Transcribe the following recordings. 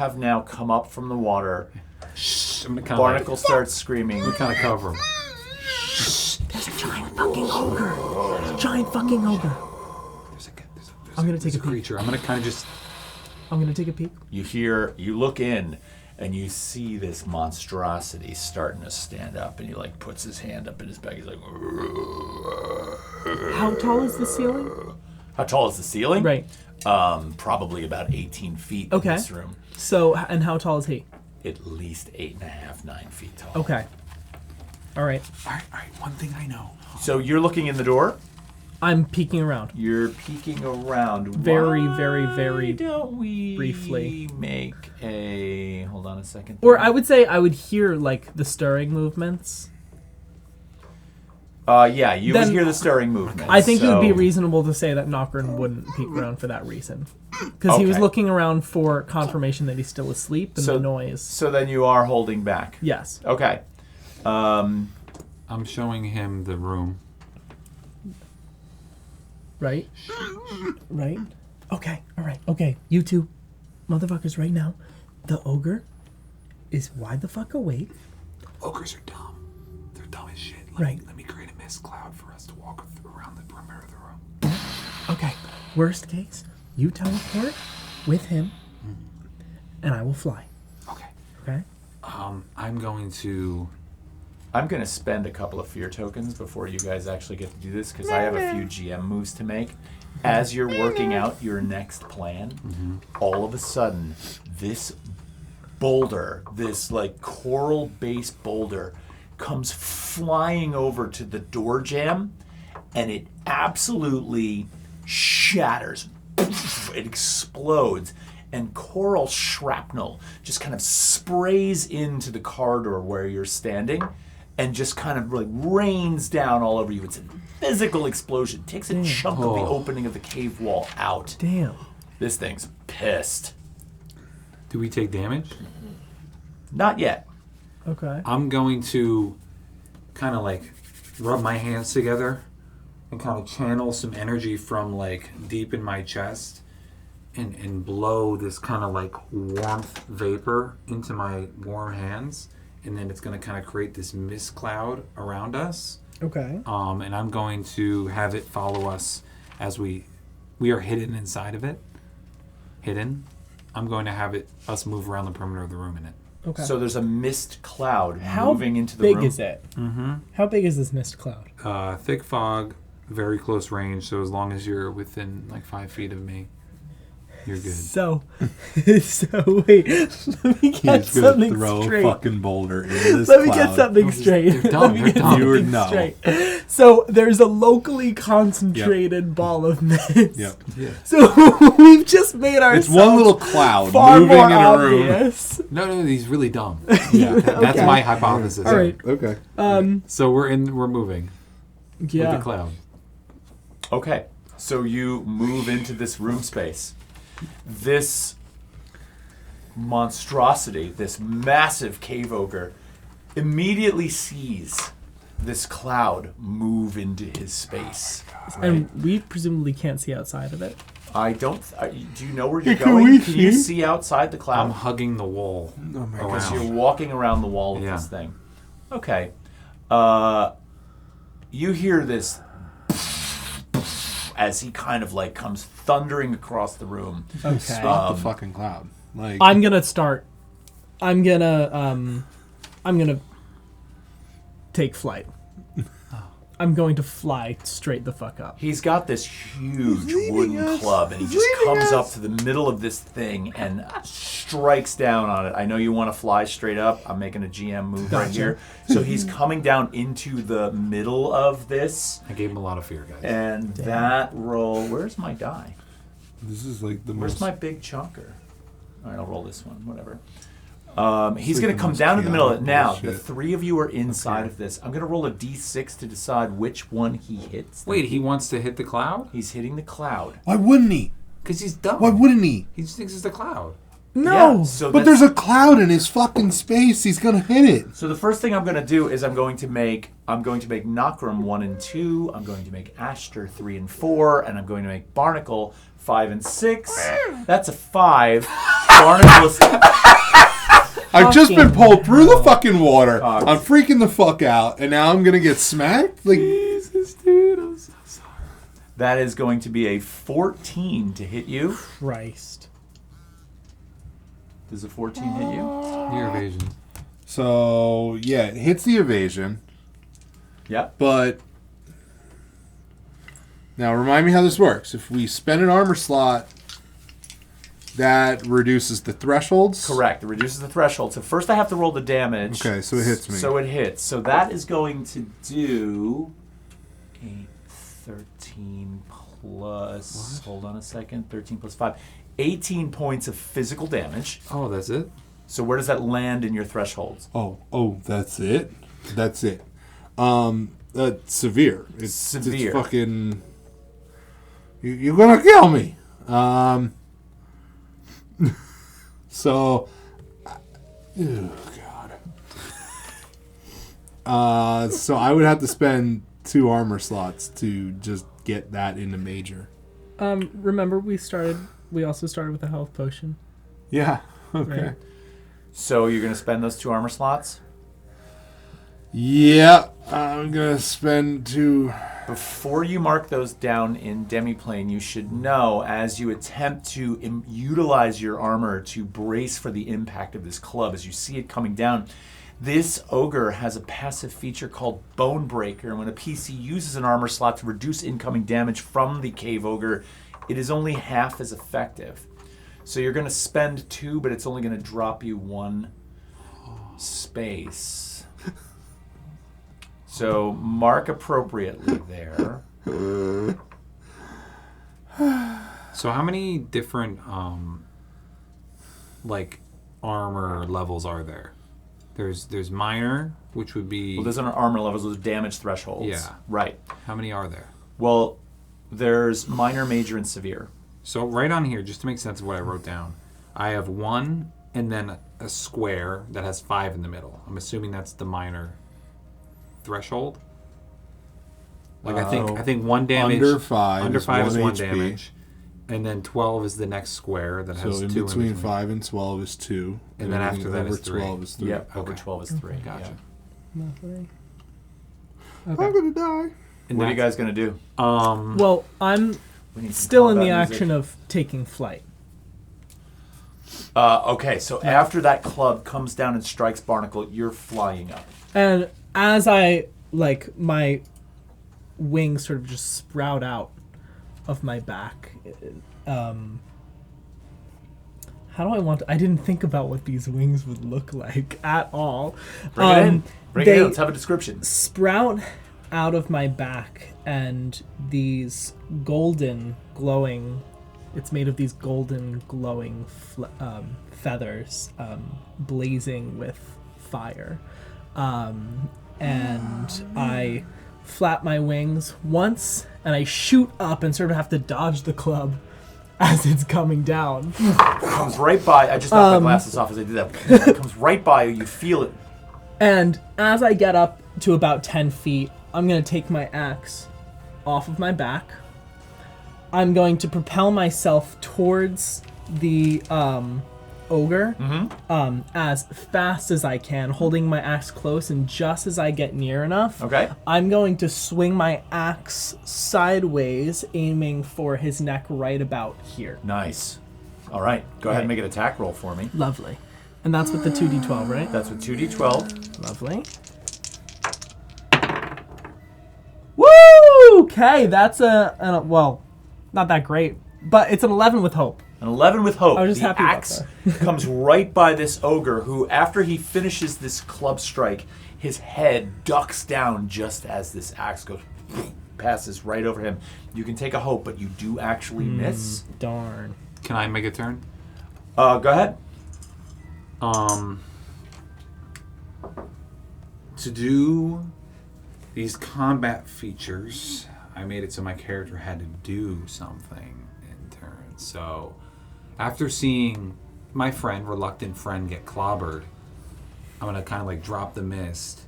have now come up from the water. Shh, Barnacle starts screaming. We kind of cover him. Shh, there's a giant fucking ogre. I'm going to take a peek. Creature. I'm going to kind of just... I'm going to take a peek. You look in, and you see this monstrosity starting to stand up, and he like puts his hand up in his back. He's like, How tall is the ceiling? how tall is the ceiling? Right. Probably about 18 feet in this room. So, and how tall is he? At least 8.5, 9 feet tall. Okay. All right. All right. One thing I know. So you're looking in the door? I'm peeking around. You're peeking around. Very Why don't we briefly make a... Hold on a second. Or I would say I would hear, like, the stirring movements. Yeah, you would hear the stirring movements. I think it would be reasonable to say that Nocturne wouldn't peek around for that reason. Because he was looking around for confirmation that he's still asleep and the noise. So then you are holding back. Yes. Okay. I'm showing him the room. Right? Right? Okay, alright, okay. You two motherfuckers right now. The ogre is wide the fuck awake. Ogres are dumb. They're dumb as shit. Let me create a mist cloud for us to walk around the perimeter of the room. Okay, worst case, you teleport with him, and I will fly. Okay. Okay? I'm going to spend a couple of fear tokens before you guys actually get to do this, because I have a few GM moves to make. As you're working out your next plan, all of a sudden, this boulder, this like coral-based boulder, comes flying over to the door jamb, and it absolutely shatters. It explodes, and coral shrapnel just kind of sprays into the corridor where you're standing, and just kind of like rains down all over you. It's a physical explosion. Takes a chunk of the opening of the cave wall out. Damn. This thing's pissed. Do we take damage? Not yet. Okay. I'm going to kind of like rub my hands together and kind of channel some energy from like deep in my chest and blow this kind of like warmth vapor into my warm hands. And then it's going to kind of create this mist cloud around us. Okay. And I'm going to have it follow us as we are hidden inside of it. Hidden. I'm going to have us move around the perimeter of the room in it. Okay. So there's a mist cloud moving into the room. How big is it? Mm-hmm. How big is this mist cloud? Thick fog, very close range. So as long as you're within like 5 feet of me, you're good. So wait, let me get something throw straight. A fucking boulder into this Let me cloud. get something straight. They're dumb. They're dumb. You would know. Straight. So there's a locally concentrated ball of mist. Yep. Yeah. So we've just made ourselves It's one little cloud far moving more in a room. obvious. No, he's really dumb. Yeah, that's Okay. my hypothesis. All right. Okay. So we're moving with Yeah. the cloud. Okay. So you move into this room space. This monstrosity, this massive cave ogre, immedially sees this cloud move into his space. And we presumably can't see outside of it. I don't... do you know where you're going? Can you see outside the I'm cloud? hugging the wall. Oh my Because around. you're walking around the wall of Yeah. this thing. Okay. You hear this as he kind of like comes thundering across the room. Okay. Stop the fucking cloud. Like I'm gonna take flight. I'm going to fly straight the fuck up. He's got this huge wooden club, and he just comes up to the middle of this thing and strikes down on it. I know you want to fly straight up. I'm making a GM move right here. So he's coming down into the middle of this. I gave him a lot of fear, guys. And that roll... Where's my die? this is like the Where's most. my big chunker? All right, I'll roll this one. Whatever. He's like going the to come most down to the middle of it. chaotic Now, bullshit. the three of you are inside of this. I'm going to roll a d6 to decide which one he hits. Wait, he wants to hit the cloud? He's hitting the cloud. Why wouldn't he? Because he's dumb. Why wouldn't he? He just thinks it's the cloud. No. Yeah, so But there's a cloud in his fucking space. He's gonna hit it. So the first thing I'm going to do is I'm going to make Nokram 1 and 2. I'm going to make Ashter 3 and 4, and I'm going to make Barnacle 5 and 6. That's a 5. Barnacles. I've just been Fucking pulled through the fucking water. Oh. I'm freaking the fuck out, and now I'm gonna get smacked. Like, Jesus, dude, I'm so sorry. That is going to be a 14 to hit you. Christ. Does a 14 hit you? Your evasion. so yeah, it hits the evasion, Yep. but now remind me how this works. If we spend an armor slot, that reduces the thresholds. Correct. It reduces the threshold. So first I have to roll the damage. Okay, so it hits me. So it hits. So that is going to do 8, 13 plus... What? Hold on a second. 13 plus 5. 18 points of physical damage. Oh, that's it? So where does that land in your thresholds? Oh, that's it. That's it. Severe. It's Severe. It's fucking. You're gonna kill me. So. Oh God. So I would have to spend 2 armor slots to just get that into major. Remember we also started with a health potion. Yeah. Okay. Right. So you're going to spend those 2 armor slots? Yeah, I'm gonna spend 2. Before you mark those down in demiplane, you should know as you attempt to utilize your armor to brace for the impact of this club, as you see it coming down, this ogre has a passive feature called Bone Breaker, and when a PC uses an armor slot to reduce incoming damage from the cave ogre, it is only half as effective. So you're going to spend 2, but it's only going to drop you 1 space. So mark appropriately there. So how many different like armor levels are there? There's minor, which would be... Well, those aren't armor levels, those are damage thresholds. Yeah. Right. How many are there? Well, there's minor, major, and severe. So right on here, just to make sense of what I wrote down, I have 1 and then a square that has 5 in the middle. I'm assuming that's the minor threshold. Like I think 1 damage Under 5 under is 5 is 1 HP. damage, and then 12 is the next square that has So 2 in between 5 and 12 is 2. And then after that over is 3. 12 is 3. Yep, over Okay. 12 is 3. Gotcha. Lovely. I'm gonna die. And what are you guys going to do? Well, I'm We need some still in the combat music. action of taking flight. Okay, so after that club comes down and strikes Barnacle, you're flying up. And as I, my wings sort of just sprout out of my back, how do I want to... I didn't think about what these wings would look like at all. Bring it in. Bring it they in. Let's have a description. sprout out of my back, and these golden glowing... It's made of these golden glowing feathers blazing with fire. And I flap my wings once, and I shoot up and sort of have to dodge the club as it's coming down. Comes right by. I just knocked my glasses off as I did that. It comes right by you. You feel it. And as I get up to about 10 feet, I'm going to take my axe off of my back. I'm going to propel myself towards the ogre as fast as I can, holding my axe close, and just as I get near enough, Okay. I'm going to swing my axe sideways, aiming for his neck right about here. Nice. All right. Go ahead and make an attack roll for me. Lovely. And that's with the 2d12, right? That's with 2d12. Lovely. Woo! Okay, that's well, not that great, but it's an 11 with hope. An 11 with hope. I was just the happy about axe comes right by this ogre who, after he finishes this club strike, his head ducks down just as this axe goes, passes right over him. You can take a hope, but you do actually miss. Darn. Can I make a turn? Go ahead. To do these combat features, I made it so my character had to do something in turn. So, after seeing my reluctant friend, get clobbered, I'm gonna kind of drop the mist.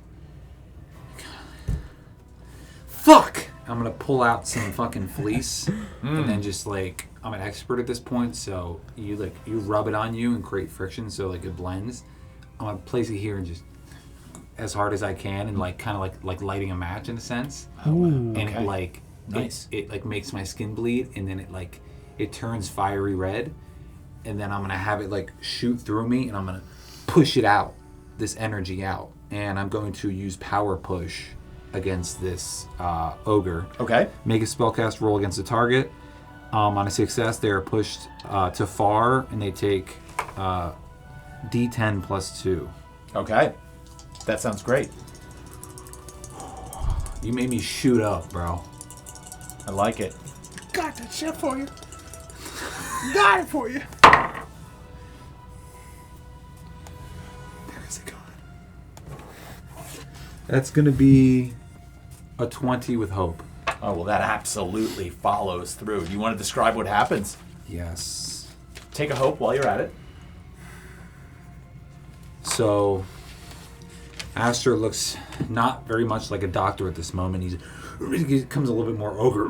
Fuck! I'm gonna pull out some fucking fleece, and then just like I'm an expert at this point, so you rub it on you and create friction, so like it blends. I'm gonna place it here and just as hard as I can, and like kind of like lighting a match in a sense, and Okay. it like Nice. it like makes my skin bleed, and then it turns fiery red, and then I'm gonna have it like shoot through me, and I'm gonna push it out, this energy out, and I'm going to use power push against this ogre. Okay. Make a spellcast roll against the target. On a success, they are pushed to far, and they take D10 plus 2. Okay. That sounds great. You made me shoot up, bro. I like it. Got that shit for you. Got it for you. Where is it going? That's going to be a 20 with hope. Oh, well, that absolutely follows through. Do you want to describe what happens? Yes. Take a hope while you're at it. So, Aster looks not very much like a doctor at this moment. He becomes a little bit more ogre.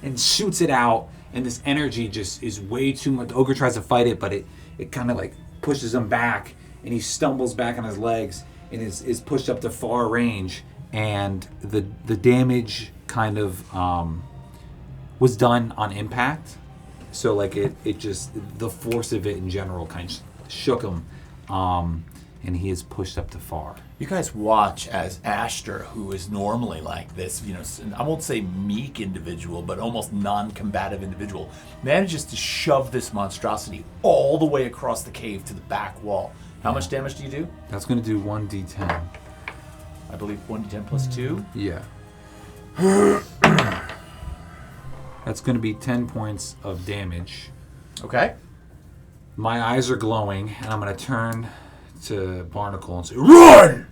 And shoots it out. And this energy just is way too much. The ogre tries to fight it, but it kind of like pushes him back. And he stumbles back on his legs and is pushed up to far range. And the damage kind of was done on impact. So like it just, the force of it in general kind of shook him. And he is pushed up to far. You guys watch as Ashter, who is normally like this, I won't say meek individual, but almost non-combative individual, manages to shove this monstrosity all the way across the cave to the back wall. How much damage do you do? That's going to do 1d10. I believe 1d10 plus 2. Yeah. That's going to be 10 points of damage. Okay. My eyes are glowing, and I'm going to turn to Barnacle and say, "Run!"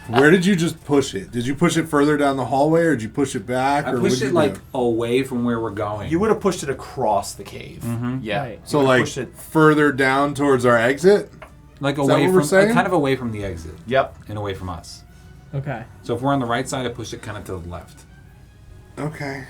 Where did you just push it? Did you push it further down the hallway, or did you push it back? I or pushed what'd it you like do? away from where we're going. You would have pushed it across the cave. Yeah. Right. So You would've like pushed it. further down towards our exit. like that away what we're from, saying? kind of away from the exit, Yep. and away from us. Okay. So if we're on the right side, I push it kind of to the left. Okay.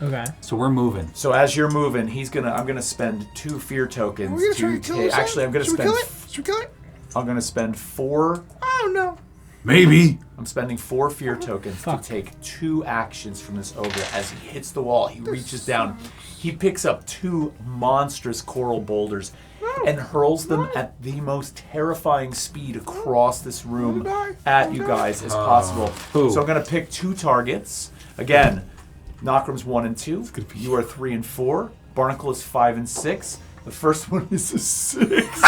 Okay. So we're moving. So as you're moving, I'm gonna spend 2 fear tokens Are we gonna try to to kill take. this Actually, I'm gonna Should we spend. kill it? Should we kill it? I'm gonna spend 4. Oh no. Maybe. I'm spending 4 fear tokens Fuck. to take 2 actions from this ogre. As he hits the wall, he reaches down, he picks up 2 monstrous coral boulders and hurls them at the most terrifying speed across this room at you guys as possible. Who? So I'm going to pick 2 targets. Again, Nockrum's 1 and 2. You are 3 and 4. Barnacle is 5 and 6. The first one is a 6.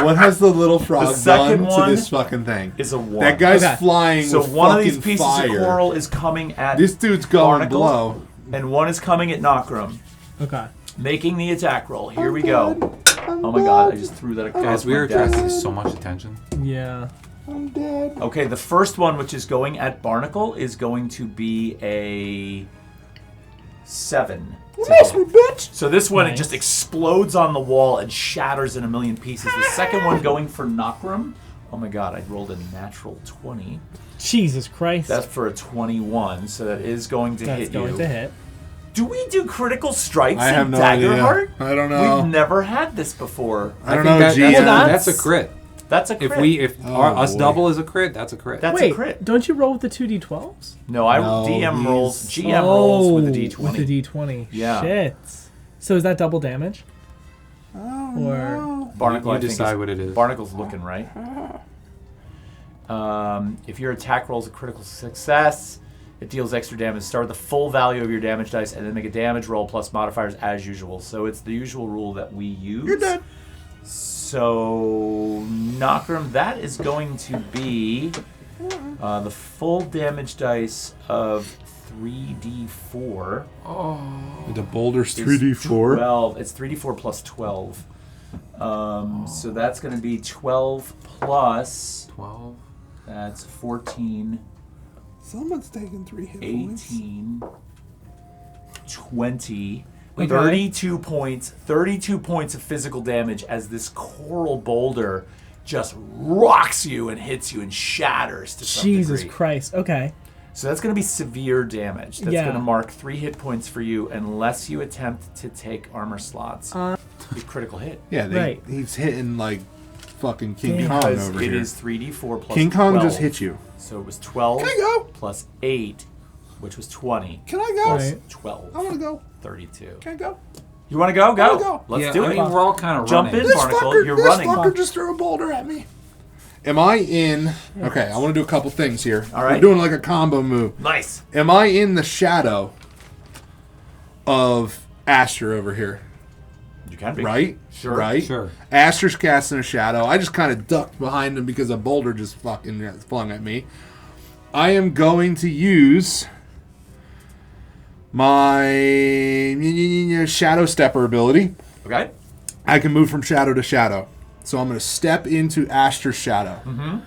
What has the little frog The second done to one this fucking thing? Is a 1. That guy's Okay. flying So with one of fucking these pieces fire. of coral is coming at This dude's going Barnacle, blow. and one is coming at Nockrum. Okay. Making the attack roll. Here we go. Oh my god, I just threw that across Guys, we my are desk. attracting so much attention. Yeah. I'm dead. Okay, the first one, which is going at Barnacle, is going to be a 7. Miss me, bitch! So this one, it Nice. just explodes on the wall and shatters in a million pieces. The second one going for Nockrum. Oh my god, I rolled a natural 20. Jesus Christ. That's for a 21, so that is going to That's hit going you. to hit. Do we do critical strikes I have in no Daggerheart? idea. I don't know. We've never had this before. I don't think know, that- GM. Well, that's a crit. That's a crit. If Oh, us boy. double is a crit, that's a crit. That's Wait, a crit. don't you roll with the 2d12s? No, No, DM rolls. he's- GM rolls with the Oh, D20. With the D20. Yeah. Shit. So is that double damage? Oh, Or- no. Barnacle, You I think, decide what it is. Barnacle's looking right. If your attack rolls a critical success, it deals extra damage. Start with the full value of your damage dice, and then make a damage roll plus modifiers as usual. So it's the usual rule that we use. You're dead. So Nockrum, that is going to be the full damage dice of 3d4. The boulder's is 3d4. 12. It's 3d4 plus 12. So that's going to be 12 plus. 12. That's 14, Someone's taking 3 hit points. 18, 20, Okay. 32 points. 32 points of physical damage as this coral boulder just rocks you and hits you and shatters to some Jesus degree. Christ. Okay. So that's going to be severe damage. That's Yeah. going to mark 3 hit points for you unless you attempt to take armor slots. A critical hit. Yeah, Right. he's hitting like fucking King Kong Because over it here. is 3d4 plus King Kong 12. just hit you. So it was 12 Can I go? plus 8, which was 20. Can I go? Right. 12. I want to go. 32. Can I go? You want to go? Go. I wanna go. Let's yeah, do I it. mean, we're all kind of Jump running. in. Barnacle, you're running. This fucker just threw a boulder at me. Am I in... Okay, I want to do a couple things here. All right. We're doing like a combo move. Nice. Am I in the shadow of Aster over here? You can be. Right? Sure. Right? Sure. Aster's casting a shadow. I just kind of ducked behind him because a boulder just fucking flung at me. I am going to use my Shadow Stepper ability. Okay. I can move from shadow to shadow. So I'm going to step into Aster's shadow. Mm-hmm.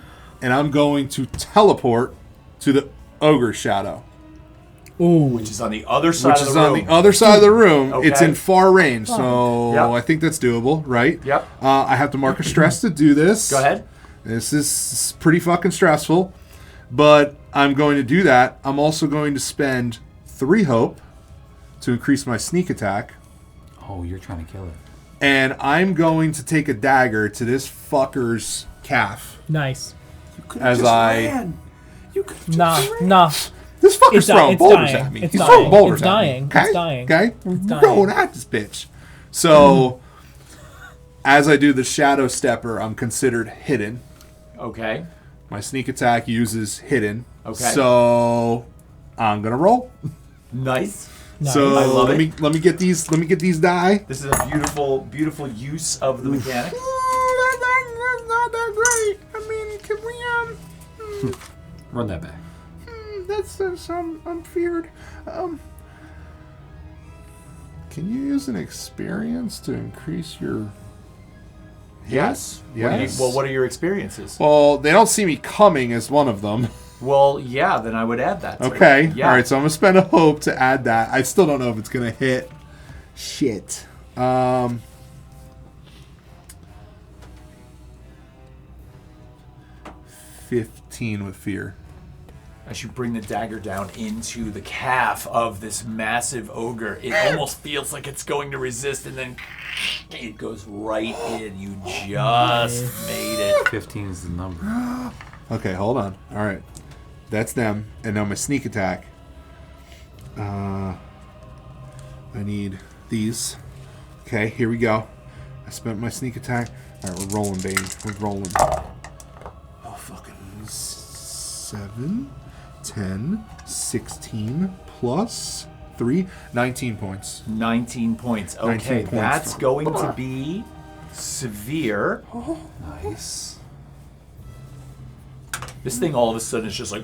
And I'm going to teleport to the Ogre's shadow. Ooh. Which is on the other side Which of the is room. on the other side of the room. Okay. It's in far range, so Yep. I think that's doable, right? Yep. I have to mark a stress to do this. Go ahead. This is pretty fucking stressful, but I'm going to do that. I'm also going to spend 3 hope to increase my sneak attack, Oh, you're trying to kill it. and I'm going to take a dagger to this fucker's calf Nice. as I... You could just Nah. This fucker's throwing it's boulders dying. at me. It's He's dying. throwing boulders It's at me. dying. Okay? It's dying. Okay? It's We're dying. going at this bitch. So, as I do the Shadow Stepper, I'm considered hidden. Okay. My sneak attack uses hidden. Okay. So, I'm gonna roll. Nice. Nice. So I love let it. me get these die. This is a beautiful, beautiful use of the mechanic. That's not that great. I mean, can we run that back. that's I'm feared. Can you use an experience to increase your Yes. Yes. What are your experiences? Well, they don't see me coming as one of them. Well, yeah, then I would add that. To Okay. it. Yeah. All right, so I'm going to spend a hope to add that. I still don't know if it's going to hit. Shit. 15 with fear. As you bring the dagger down into the calf of this massive ogre, it almost feels like it's going to resist, and then it goes right in. You just made it. 15 is the number. Okay, hold on. All right. That's them. And now my sneak attack. I need these. Okay, here we go. I spent my sneak attack. All right, we're rolling, baby. We're rolling. Oh, fucking 7, 10, 16 plus 3, 19 points. 19 points. Okay, 19 points. that's going to be severe. Nice. This thing all of a sudden is just like,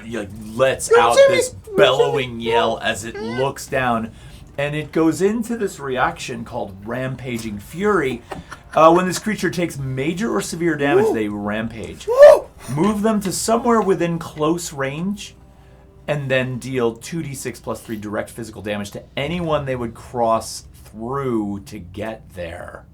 he like lets out this bellowing yell as it looks down, and it goes into this reaction called Rampaging Fury. When this creature takes major or severe damage, they rampage. Move them to somewhere within close range, and then deal 2d6 plus 3 direct physical damage to anyone they would cross through to get there.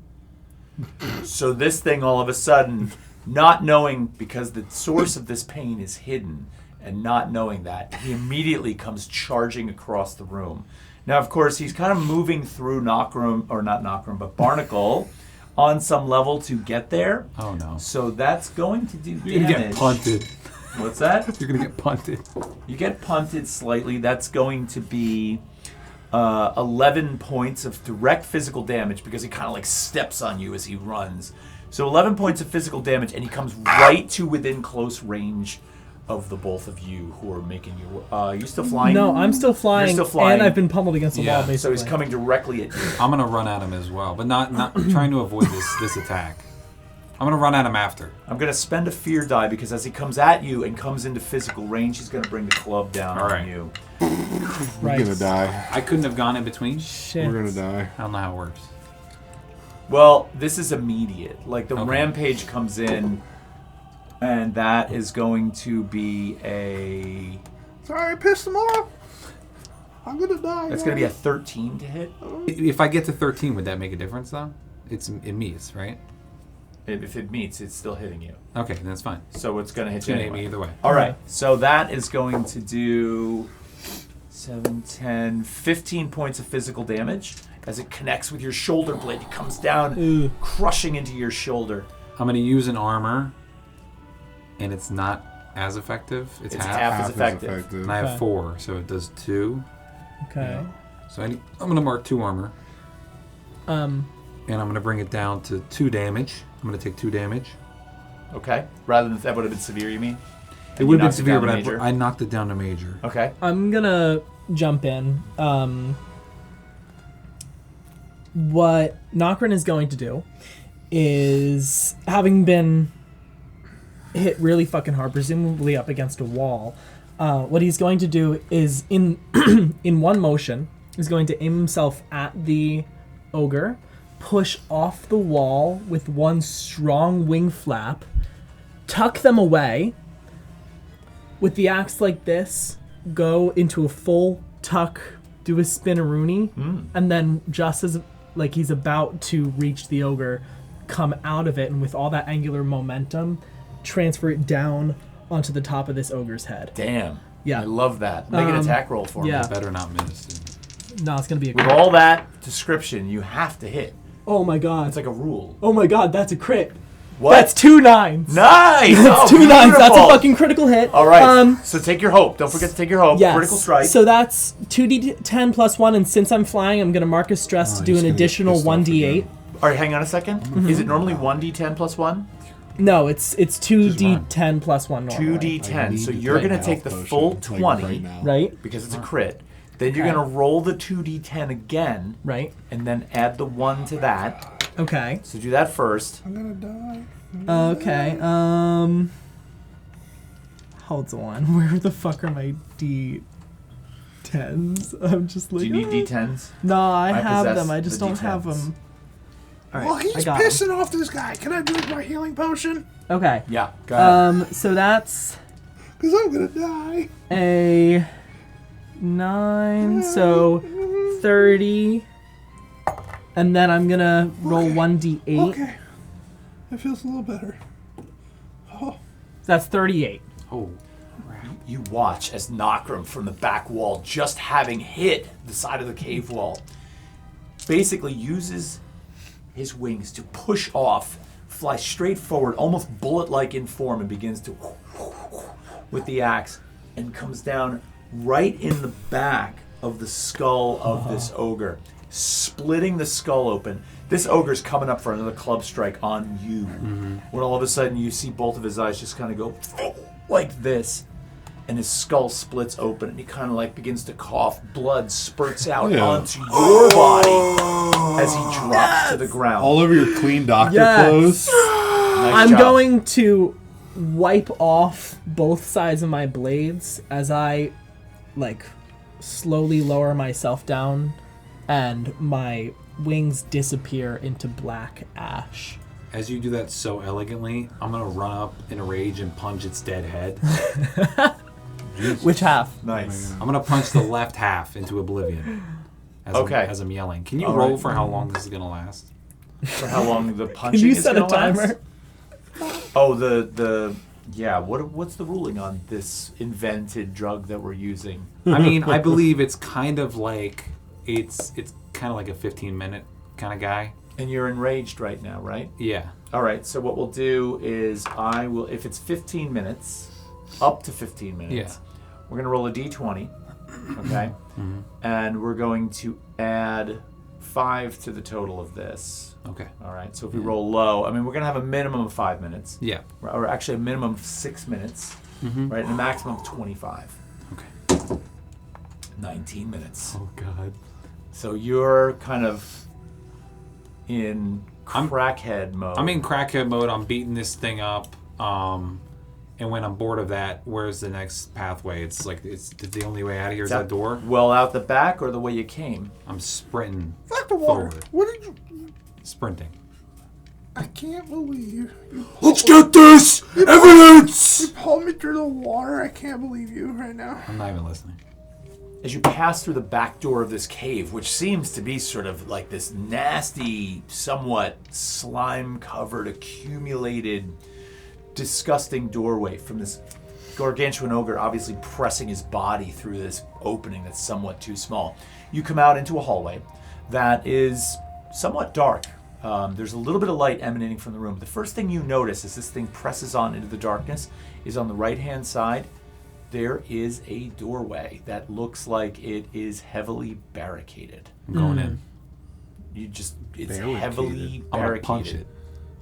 So this thing all of a sudden, not knowing, because the source of this pain is hidden, and not knowing that, he immediately comes charging across the room. Now, of course, he's kind of moving through Barnacle on some level to get there. Oh, no. So that's going to do You're going to damage. get punted. What's that? You're going to get punted. You get punted slightly. That's going to be 11 points of direct physical damage because he kind of like steps on you as he runs. So 11 points of physical damage, and he comes right to within close range of the both of you who are making you. You still flying? No, I'm still flying. You're still flying. And I've been pummeled against the Yeah, wall, so basically. So he's coming directly at you. I'm going to run at him as well, but not trying to avoid this attack. I'm going to run at him after. I'm going to spend a fear die because as he comes at you and comes into physical range, he's going to bring the club down All on right. you. We're going to die. I couldn't have gone in between. Shit. We're going to die. I don't know how it works. Well, this is immediate. Like the Okay. rampage comes in, and that is going to be a. Sorry, I pissed them off. I'm going to die. That's going to be a 13 to hit. If I get to 13, would that make a difference, though? It's in me's, right? If it meets, it's still hitting you. Okay, that's fine. So it's going to hit It's you gonna hit anyway. me either way. All right. So that is going to do 7, 10, 15 points of physical damage as it connects with your shoulder blade. It comes down, crushing into your shoulder. I'm going to use an armor, and it's not as effective. It's half. As effective. And I have 4, so it does 2. Okay. So I'm going to mark 2 armor. And I'm going to bring it down to 2 damage. I'm going to take 2 damage. Okay. Rather than that would have been severe, you mean? It would have been knocked it severe, down but to major? I knocked it down to major. Okay. I'm gonna jump in. What Nokrin is going to do is, having been hit really fucking hard, presumably up against a wall, what he's going to do is, in in one motion, is going to aim himself at the ogre, push off the wall with one strong wing flap, tuck them away, with the axe like this, go into a full tuck, do a spinneroonie, and then just as like he's about to reach the ogre, come out of it, and with all that angular momentum, transfer it down onto the top of this ogre's head. Damn. Yeah. I love that. Make an attack roll for yeah. me. Better not miss. No, it's gonna be a With crit. all that description, you have to hit. Oh my god. It's like a rule. Oh my god, that's a crit. What? That's 2 9s. Nice! That's 2 9s. That's a fucking critical hit. All right. So take your hope. Don't forget to take your hope. Yes. Critical strike. So that's 2d10 plus 1, and since I'm flying, I'm going to mark a stress to do he's an gonna get additional pissed off 1d8. again. All right, hang on a 2nd. Is it normally 1d10 plus 1? No, it's 2d10 plus 1 normally. 2d10. So you're going to take the full 20, Right? because it's a crit. Then you're going to roll the 2d10 again, Right. and then add the 1 to that. Okay. So do that first. I'm gonna die. Okay. Hold on. Where the fuck are my d10s? I'm just Do like. you need d10s? No, I I have possess them. I just the don't have D10s. them. All right. Well, I he's got 'em. pissing off this guy. Can I drink my healing potion? Okay. Yeah, go ahead. So that's Because I'm gonna die. a 9, so 30. And then I'm gonna roll 1d8. Okay. It feels a little better. Oh. That's 38. Oh. You watch as Nokrim from the back wall, just having hit the side of the cave wall, basically uses his wings to push off, fly straight forward, almost bullet-like in form, and begins to with the axe, and comes down right in the back of the skull of this ogre, splitting the skull open. This ogre's coming up for another club strike on you, when all of a sudden you see both of his eyes just kind of go like this, and his skull splits open, and he kind of like begins to cough. Blood spurts out onto your body as he drops to the ground. All over your clean doctor Yes. clothes. Nice I'm job. going to wipe off both sides of my blades as I, like, slowly lower myself down, and my wings disappear into black ash. As you do that so elegantly, I'm going to run up in a rage and punch its dead head. Which half? Nice. I'm going to punch the left half into oblivion. As I'm yelling. Can you All roll right. for how long this is going to last? For how long the punching Can you is set a going to last? timer? Oh, the yeah. What's the ruling on this invented drug that we're using? I mean, I believe it's kind of like it's kind of like a 15-minute kind of guy. And you're enraged right now, right? Yeah. All right. So what we'll do is I will, if it's 15 minutes, up to 15 minutes, we're gonna roll a d20, okay? And we're going to add 5 to the total of this. Okay. All right. So if we roll low, I mean, we're gonna have a minimum of 5 minutes. Yeah. Or actually a minimum of 6 minutes, right? And a maximum of 25. Okay. 19 minutes. Oh God. So you're kind of in crackhead mode. I'm in crackhead mode. I'm beating this thing up. And when I'm bored of that, where's the next pathway? It's like it's the only way out of here is that door. Well, out the back or the way you came? I'm sprinting Fuck the water. forward. What did you... Sprinting. I can't believe you Let's get this evidence. pulled me through the water. I can't believe you right now. I'm not even listening. as you pass through the back door of this cave, which seems to be sort of like this nasty, somewhat slime-covered, accumulated, disgusting doorway from this gargantuan ogre obviously pressing his body through this opening that's somewhat too small. You come out into a hallway that is somewhat dark. There's a little bit of light emanating from the room. The first thing you notice as this thing presses on into the darkness is on the right-hand side, there is a doorway that looks like it is heavily barricaded. I'm going in. It's Barricaded. heavily I'm gonna barricaded. punch it.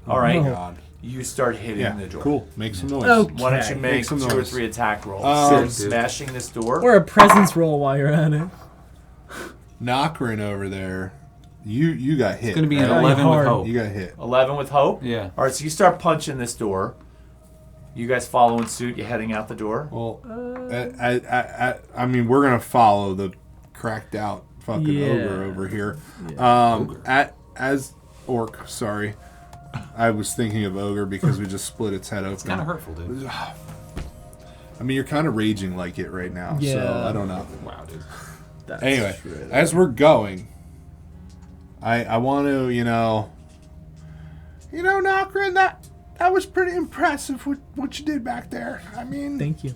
All right. Oh. God. You start hitting the door. Cool. Make some noise. Okay. Why don't you make some 2 or noise. 3 attack rolls? Um, Smashing this door. Or a presence roll while you're at it. Knockerin over there. You got hit. It's going to be an Right. 11 Hard. with hope. You got hit. 11 with hope? Yeah. All right, so you start punching this door. You guys following suit? You heading out the door? Well, I mean, we're gonna follow the cracked out fucking Yeah. ogre over here. As orc. Sorry, I was thinking of ogre because we just split its head open. It's kind of hurtful, dude. I mean, you're kind of raging like it right now. So Yeah. I don't know. Wow, dude. That's Anyway, true. as we're going, I want to, Knockrin, that was pretty impressive what you did back there. I mean, Thank you.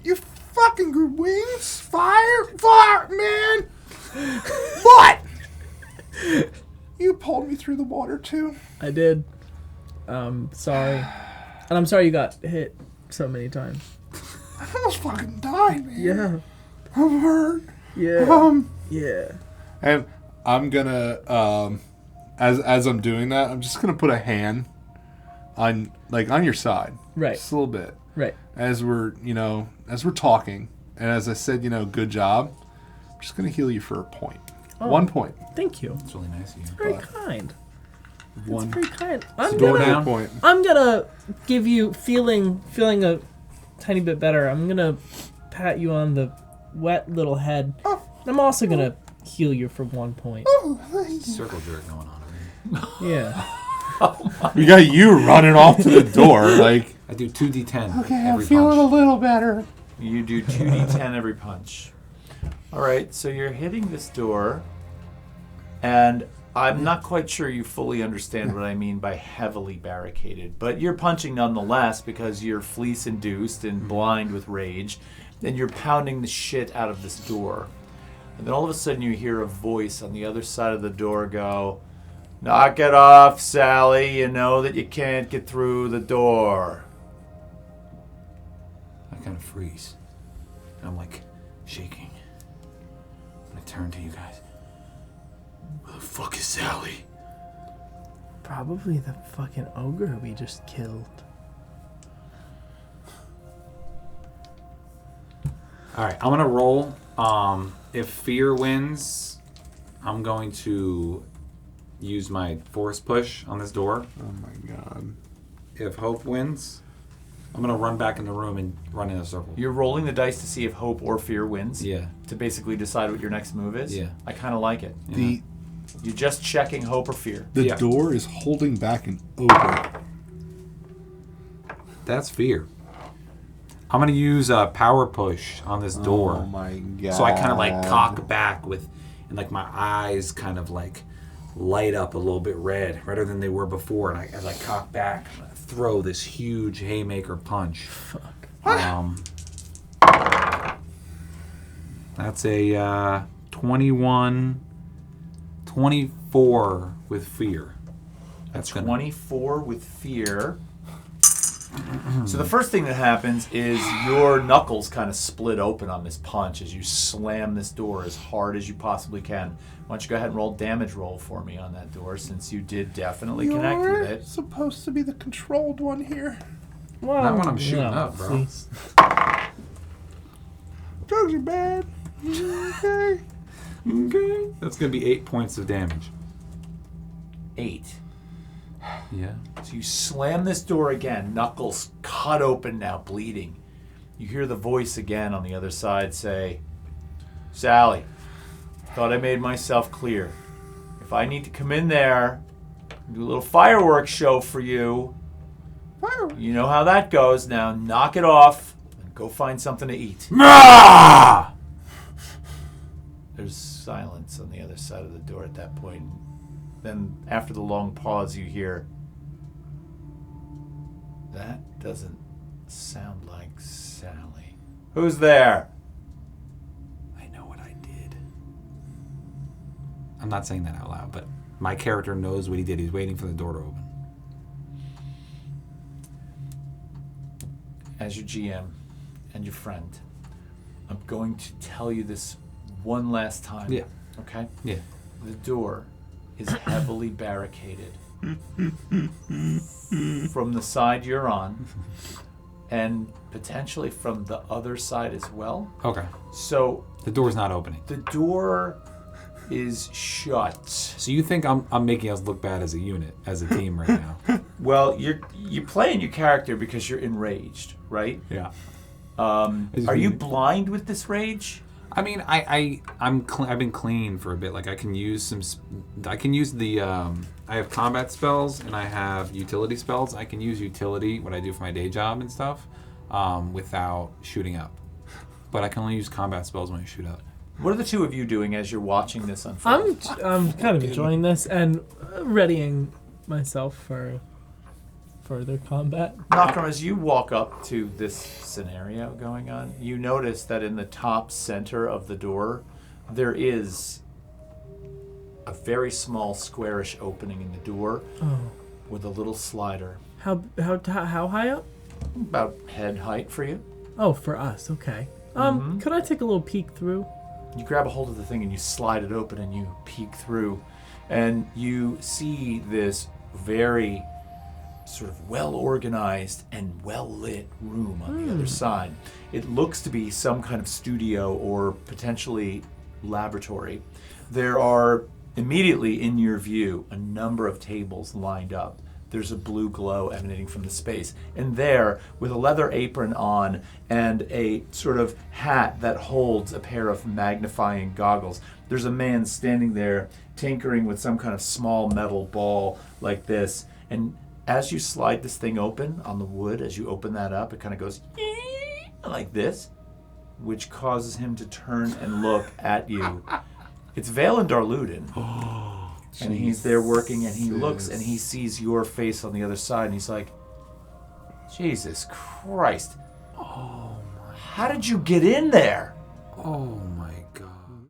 you fucking grew wings, fire, man. But you pulled me through the water too. I did. Sorry. And I'm sorry you got hit so many times. I almost fucking died, man. Yeah. I'm hurt. Yeah. Yeah. And I'm gonna, as I'm doing that, I'm just gonna put a hand on your side, Right. just a little bit, Right. as we're talking, and as I said, good job. I'm just gonna heal you for a point, Oh. 1 point, Thank you. It's really nice of you. Very kind. one Very kind. Door down. point. I'm gonna give you feeling a tiny bit better. I'm gonna pat you on the wet little head. I'm also gonna heal you for 1 point. Circle jerk going on over here. Yeah. We got you running off to the door, like. I do 2d10 Okay, I'm every feeling punch. a little better. You do 2d10 every punch. All right, so you're hitting this door, and I'm not quite sure you fully understand what I mean by heavily barricaded, but you're punching nonetheless because you're fleece-induced and blind with rage, and you're pounding the shit out of this door. And then all of a sudden you hear a voice on the other side of the door go, "Knock it off, Sally. You know that you can't get through the door." I kind of freeze. I'm like shaking. I'm going to turn to you guys. Where the fuck is Sally? Probably the fucking ogre we just killed. Alright, I'm going to roll. If fear wins, I'm going to use my force push on this door. Oh my god. If hope wins, I'm going to run back in the room and run in a circle. You're rolling the dice to see if hope or fear wins. Yeah. To basically decide what your next move is. Yeah. I kind of like it. The You're just checking hope or fear. Yeah. door is holding back an ogre. That's fear. I'm going to use a power push on this door. Oh my god. So I kind of like cock back and like my eyes kind of like light up a little bit redder than they were before. And as I cock back, I throw this huge haymaker punch. Fuck. That's a 24 with fear. That's gonna 24 with fear. So the first thing that happens is your knuckles kind of split open on this punch as you slam this door as hard as you possibly can. Why don't you go ahead and roll damage roll for me on that door, since you did definitely connect with it. Supposed to be the controlled one here. Well, Not when I'm shooting up, bro. please. Drugs are bad. Okay. Okay. That's going to be 8 points of damage. 8. Yeah. So you slam this door again, knuckles cut open now, bleeding. You hear the voice again on the other side say, "Sally, thought I made myself clear. If I need to come in there and do a little fireworks show for you, you know how that goes. Now knock it off and go find something to eat." There's silence on the other side of the door at that point. Then, after the long pause, you hear, "That doesn't sound like Sally. Who's there?" I know what I did. I'm not saying that out loud, but my character knows what he did. He's waiting for the door to open. As your GM and your friend, I'm going to tell you this one last time. Yeah. Okay? Yeah. The door is heavily barricaded from the side you're on and potentially from the other side as well. Okay. So The door's not opening. the door is shut. So you think I'm making us look bad as a unit, as a team right now? Well, you're playing your character because you're enraged, right? Yeah. Are you blind with this rage? I mean, I've been clean for a bit. Like I can use the I have combat spells and I have utility spells. I can use utility, what I do for my day job and stuff, without shooting up. But I can only use combat spells when I shoot up. What are the two of you doing as you're watching this unfold? I'm kind of enjoying this and readying myself for further combat. Knockram, as you walk up to this scenario going on, you notice that in the top center of the door, there is a very small squarish opening in the door with a little slider. How high up? About head height for you. Oh, for us. Okay. Could I take a little peek through? You grab a hold of the thing and you slide it open and you peek through, and you see this very sort of well-organized and well-lit room on the other side. It looks to be some kind of studio or potentially laboratory. There are immediately in your view a number of tables lined up. There's a blue glow emanating from the space. And there, with a leather apron on and a sort of hat that holds a pair of magnifying goggles, there's a man standing there tinkering with some kind of small metal ball like this. And as you slide this thing open on the wood, as you open that up, it kind of goes like this, which causes him to turn and look at you. It's Valen Darludin. And he's there working, and he looks, and he sees your face on the other side, and he's like, "Jesus Christ. Oh my. How did you get in there?" Oh